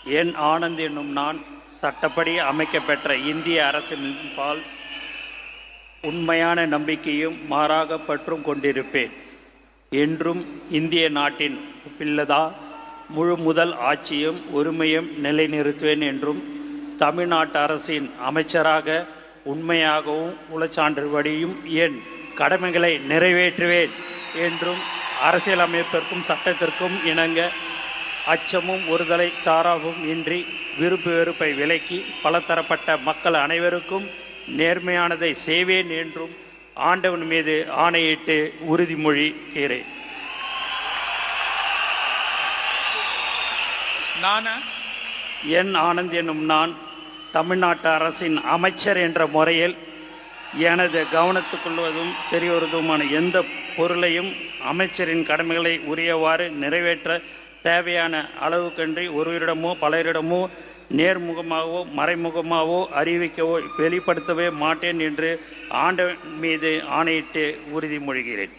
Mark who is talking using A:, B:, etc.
A: என் ஆனந்த் என்னும் நான் சட்டப்படி அமைக்கப்பெற்ற இந்திய அரசின்பால் உண்மையான நம்பிக்கையும் மாறாக பற்றும் கொண்டிருப்பேன். என்றும் இந்திய நாட்டின் பிள்ளதா முழு முதல் ஆட்சியும் உரிமையும் நிலைநிறுத்துவேன் என்றும் தமிழ்நாட்டு அரசின் அமைச்சராக உண்மையாகவும் உளச்சான்றுபடியும் என் கடமைகளை நிறைவேற்றுவேன் என்றும் அரசியலமைப்பிற்கும் சட்டத்திற்கும் இணங்க அச்சமும் ஒருதலை சாராவும் இன்றி விருப்பு வெறுப்பை விலக்கி பலதரப்பட்ட மக்கள் அனைவருக்கும் நேர்மையானதை செய்வேன் என்றும் ஆண்டவன் மீது ஆணையிட்டு உறுதிமொழிகிறேன். என் ஆனந்த் என்னும் நான் தமிழ்நாட்டு அரசின் அமைச்சர் என்ற முறையில் எனது கவனத்துக்கொள்வதும் தெரியவதுமான எந்த பொருளையும் அமைச்சரின் கடமைகளை உரியவாறு நிறைவேற்ற தேவையான அளவுக்கன்றி ஒருவரிடமோ பலரிடமோ நேர்முகமாகவோ மறைமுகமாகவோ அறிவிக்கவோ வெளிப்படுத்தவே மாட்டேன் என்று ஆண்டவன் மீது ஆணையிட்டு உறுதிமொழிகிறேன்.